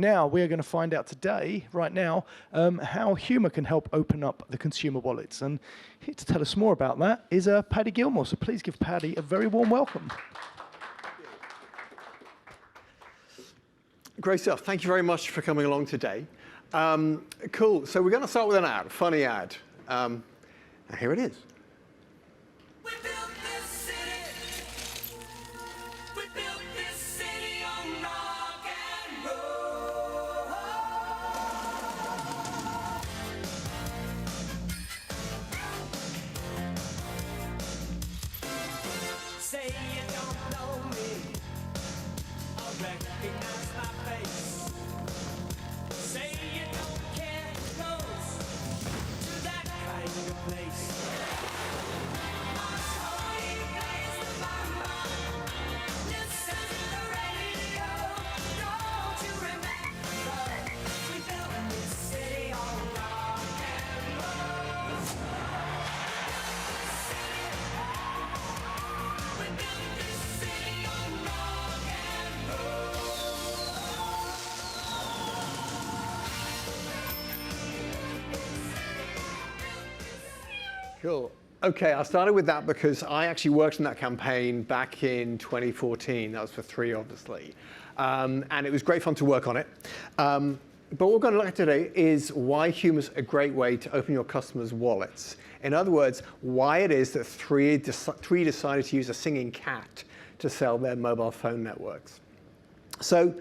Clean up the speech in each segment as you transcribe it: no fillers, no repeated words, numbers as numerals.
now we are going to find out today, right now, how humour can help open up the consumer wallets. And here to tell us more about that is Paddy Gilmore. So please give Paddy a very warm welcome. Great stuff. Thank you very much for coming along today. Cool. So we're going to start with an ad, a funny ad. And here it is. Say you don't know me, I recognize my face. Say you don't care close to that kind of place. I saw you place the mama, listen to the radio. Don't you remember, we built this city on rock and roll. We built this city on rock and roll. Cool. Okay, I started with that because I actually worked on that campaign back in 2014. That was for 3, obviously. And it was great fun to work on it. But what we're going to look at today is why humour's a great way to open your customers' wallets. In other words, why it is that three decided to use a singing cat to sell their mobile phone networks. So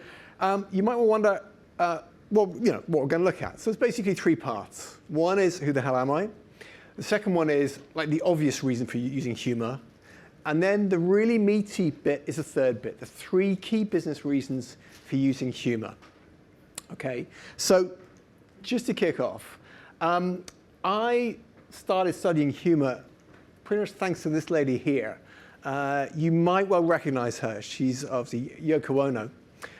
you might wonder, well, you know, what we're going to look at. So it's basically 3 parts. One is, who the hell am I? The second one is like the obvious reason for using humour. And then the really meaty bit is the third bit, the 3 key business reasons for using humour. Okay, so just to kick off, I started studying humour pretty much thanks to this lady here. You might well recognize her. She's obviously Yoko Ono.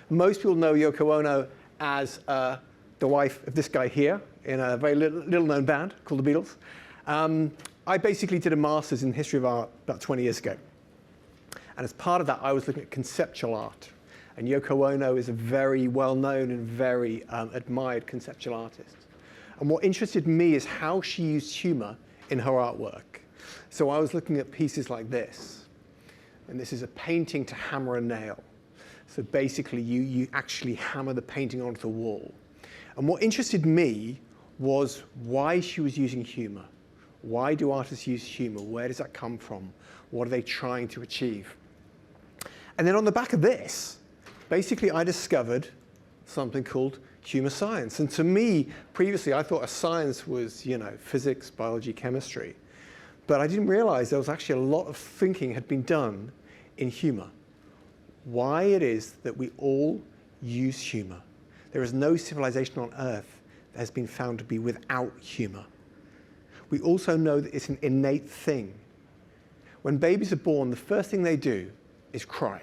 Most people know Yoko Ono as the wife of this guy here in a very little known band called the Beatles. I basically did a master's in history of art about 20 years ago. And as part of that, I was looking at conceptual art. And Yoko Ono is a very well-known and very admired conceptual artist. And what interested me is how she used humor in her artwork. So I was looking at pieces like this. And this is a painting to hammer a nail. So basically, you actually hammer the painting onto the wall. And what interested me was why she was using humor. Why do artists use humor? Where does that come from? What are they trying to achieve? And then on the back of this, basically I discovered something called humor science. And to me, previously, I thought a science was, you know, physics, biology, chemistry. But I didn't realize there was actually a lot of thinking had been done in humor. Why it is that we all use humor. There is no civilization on Earth that has been found to be without humor. We also know that it's an innate thing. When babies are born, the first thing they do is cry.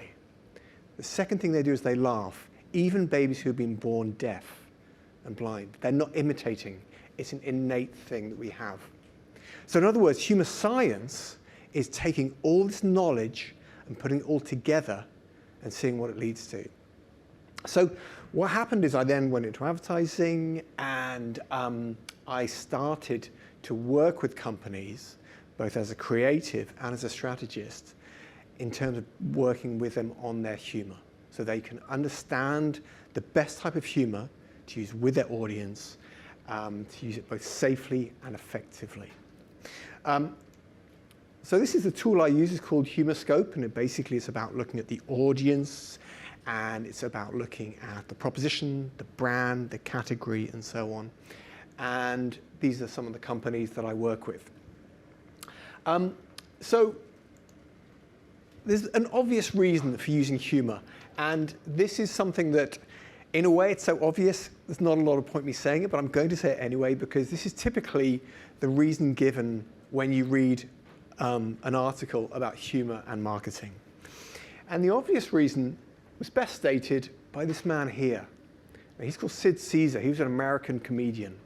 The second thing they do is they laugh. Even babies who have been born deaf and blind, they're not imitating. It's an innate thing that we have. So in other words, humor science is taking all this knowledge and putting it all together and seeing what it leads to. So what happened is I then went into advertising and I started to work with companies, both as a creative and as a strategist, in terms of working with them on their humor, so they can understand the best type of humor to use with their audience, to use it both safely and effectively. So this is the tool I use. It's called Humour Scope, and it basically is about looking at the audience, and it's about looking at the proposition, the brand, the category, and so on. And these are some of the companies that I work with. So there's an obvious reason for using humor. And this is something that, in a way, it's so obvious, there's not a lot of point me saying it, but I'm going to say it anyway, because this is typically the reason given when you read an article about humor and marketing. And the obvious reason was best stated by this man here. Now, he's called Sid Caesar. He was an American comedian.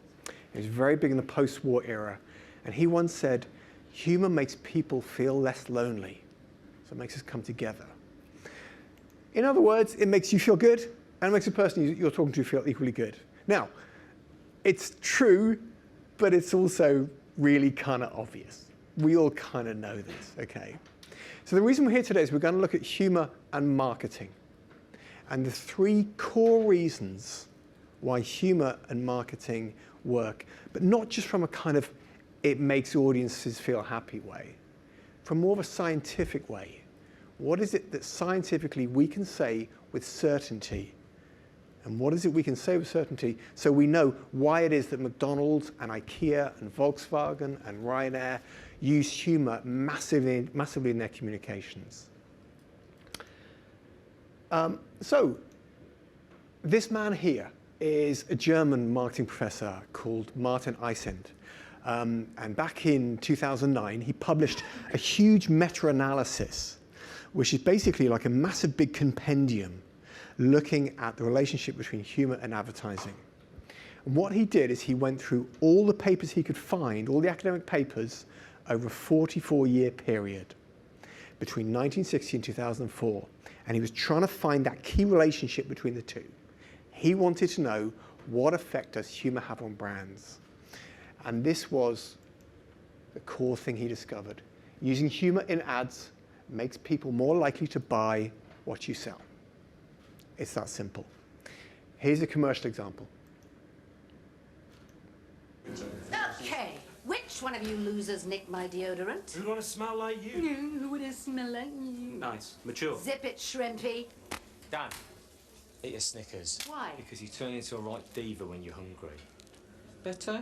He was very big in the post-war era. And he once said, humor makes people feel less lonely. So it makes us come together. In other words, it makes you feel good, and it makes the person you're talking to feel equally good. Now, it's true, but it's also really kind of obvious. We all kind of know this, okay? So the reason we're here today is we're going to look at humour and marketing, and the 3 core reasons why humour and marketing work, but not just from a kind of it makes audiences feel happy way, from more of a scientific way. What is it that scientifically we can say with certainty? And what is it we can say with certainty so we know why it is that McDonald's and IKEA and Volkswagen and Ryanair use humour massively in their communications? So this man here is a German marketing professor called Martin Eisend. And back in 2009, he published a huge meta-analysis, which is basically like a massive big compendium looking at the relationship between humour and advertising. And what he did is he went through all the papers he could find, all the academic papers, over a 44-year period between 1960 and 2004. And he was trying to find that key relationship between the two. He wanted to know, what effect does humour have on brands? And this was the core thing he discovered. Using humour in ads makes people more likely to buy what you sell. It's that simple. Here's a commercial example. Okay, which one of you losers nicked my deodorant? Who'd want to smell like you? Who would have smell like you? Nice. Mature. Zip it, shrimpy. Dan, eat your Snickers. Why? Because you turn into a right diva when you're hungry. Better?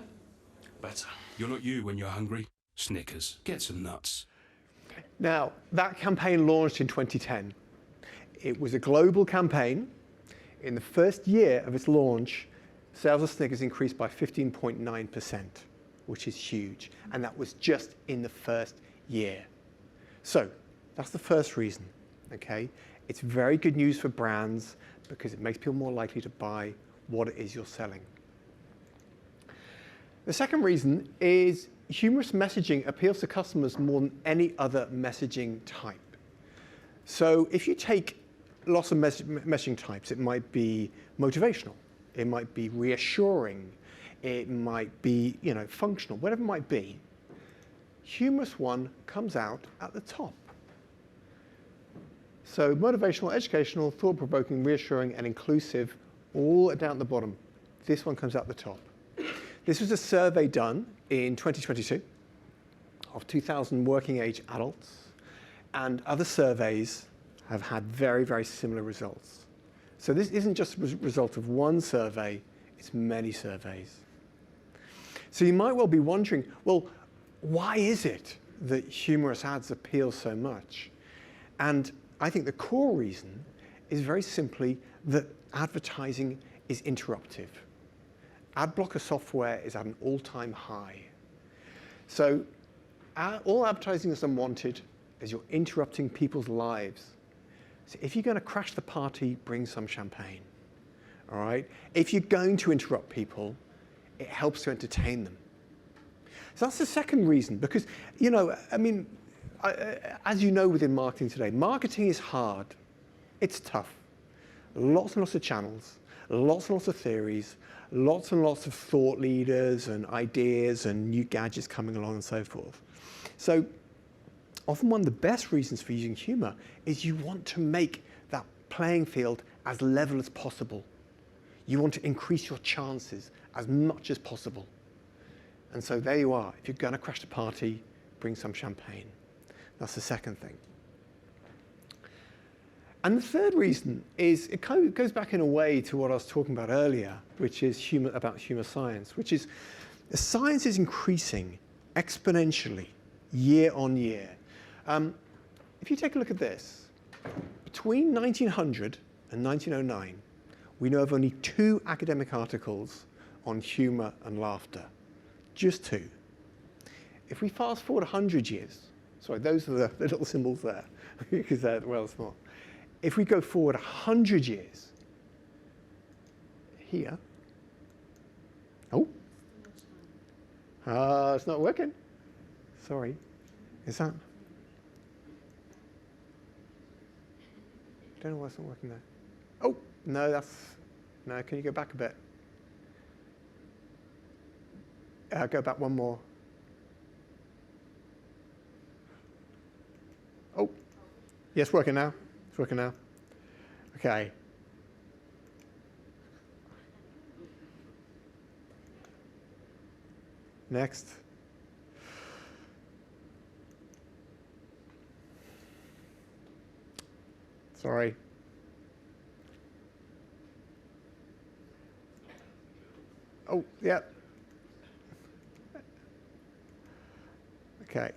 Better. You're not you when you're hungry. Snickers. Get some nuts. Now, that campaign launched in 2010. It was a global campaign. In the first year of its launch, sales of Snickers increased by 15.9%, which is huge. And that was just in the first year. So that's the first reason, okay? It's very good news for brands because it makes people more likely to buy what it is you're selling. The second reason is humorous messaging appeals to customers more than any other messaging type. So if you take lots of messaging types, it might be motivational, it might be reassuring, it might be, functional, whatever it might be. Humorous one comes out at the top. So motivational, educational, thought-provoking, reassuring, and inclusive, all down at the bottom. This one comes out the top. This was a survey done in 2022 of 2,000 working age adults, and other surveys have had very, very similar results. So this isn't just a result of one survey, it's many surveys. So you might well be wondering, well, why is it that humorous ads appeal so much? And I think the core reason is very simply that advertising is interruptive. Ad blocker software is at an all-time high. So all advertising is unwanted as you're interrupting people's lives. So if you're going to crash the party, bring some champagne. All right? If you're going to interrupt people, it helps to entertain them. So that's the second reason, because, as you know within marketing today, marketing is hard. It's tough. Lots and lots of channels, lots and lots of theories, lots and lots of thought leaders and ideas and new gadgets coming along and so forth. So often one of the best reasons for using humor is you want to make that playing field as level as possible. You want to increase your chances as much as possible. And so there you are. If you're going to crash the party, bring some champagne. That's the second thing. And the third reason is, it kind of goes back in a way to what I was talking about earlier, which is about humor science, which is the science is increasing exponentially year on year. If you take a look at this, between 1900 and 1909, we know of only 2 academic articles on humor and laughter, just 2. If we fast forward 100 years, sorry, those are the little symbols there, because they're well small. If we go forward 100 years, here, it's not working. Sorry, is that? I don't know why it's not working there. Oh, No, no, can you go back a bit? Go back one more. Oh, yes, it's working now. It's working now. Okay. Next. Sorry. Oh, yeah. Okay.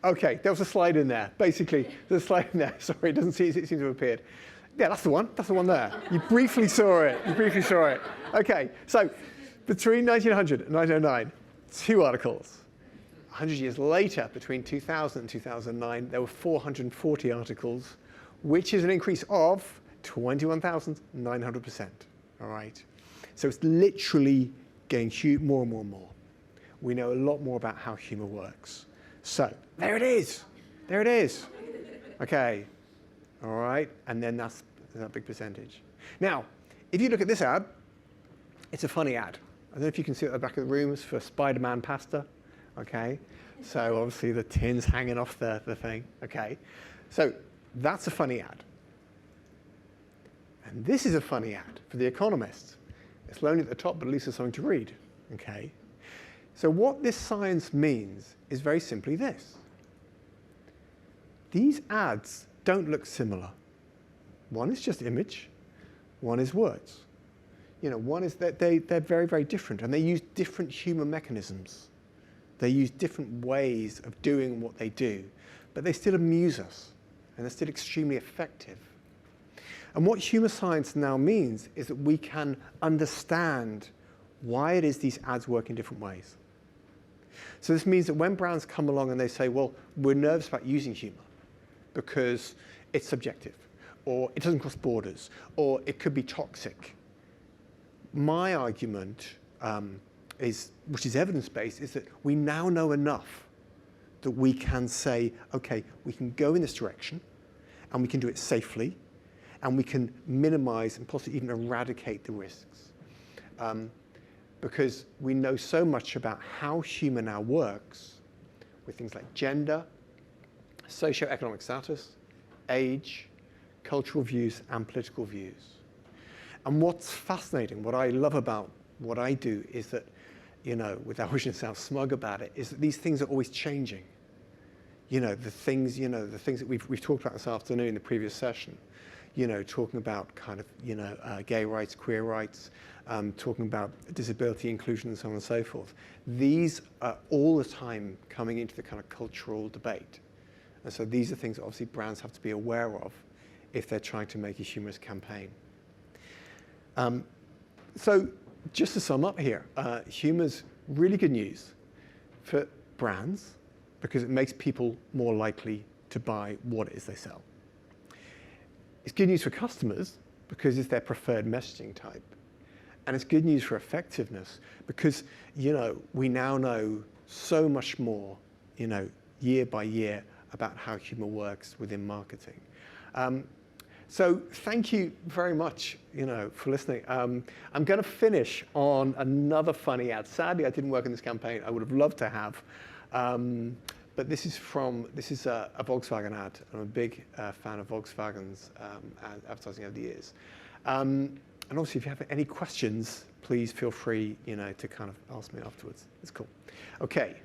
Okay, there was a slide in there. Basically, there's a slide in there. Sorry, it doesn't seem to have appeared. Yeah, that's the one. That's the one there. You briefly saw it. You briefly saw it. Okay, so between 1900 and 1909, 2 articles. 100 years later, between 2000 and 2009, there were 440 articles, which is an increase of 21,900%. All right? So it's literally getting more and more and more. We know a lot more about how humour works. So there it is. There it is. Okay. All right. And then that's that big percentage. Now, if you look at this ad, it's a funny ad. I don't know if you can see it at the back of the room. It's for Spider-Man pasta. Okay. So obviously the tin's hanging off the thing. Okay. So that's a funny ad. And this is a funny ad for The Economist. It's lonely at the top, but at least there's something to read. Okay. So what this science means is very simply this. These ads don't look similar. One is just image, one is words. You know, one is that they're very, very different, and they use different humour mechanisms. They use different ways of doing what they do, but they still amuse us, and they're still extremely effective. And what humour science now means is that we can understand why it is these ads work in different ways. So this means that when brands come along and they say, well, we're nervous about using humour because it's subjective, or it doesn't cross borders, or it could be toxic. My argument which is evidence-based, is that we now know enough that we can say, okay, we can go in this direction, and we can do it safely, and we can minimize and possibly even eradicate the risks. Because we know so much about how humour now works with things like gender, socioeconomic status, age, cultural views, and political views. And what's fascinating, what I love about what I do is that, you know, without wishing to sound smug about it, is that these things are always changing. The things that we've talked about this afternoon in the previous session, talking about kind of, gay rights, queer rights, talking about disability inclusion and so on and so forth. These are all the time coming into the kind of cultural debate. And so these are things that obviously brands have to be aware of if they're trying to make a humorous campaign. So just to sum up here, humor's really good news for brands because it makes people more likely to buy what it is they sell. It's good news for customers because it's their preferred messaging type. And it's good news for effectiveness because, we now know so much more, year by year about how humor works within marketing. So thank you very much, for listening. I'm going to finish on another funny ad. Sadly, I didn't work in this campaign. I would have loved to have. But this is a Volkswagen ad. I'm a big fan of Volkswagen's advertising over the years. And obviously, if you have any questions, please feel free, to kind of ask me afterwards. It's cool. Okay.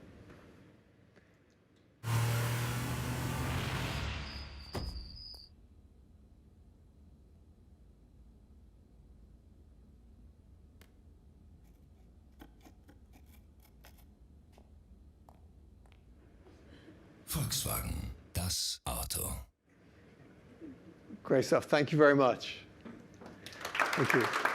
Volkswagen, das Auto. Great stuff. Thank you very much. Thank you.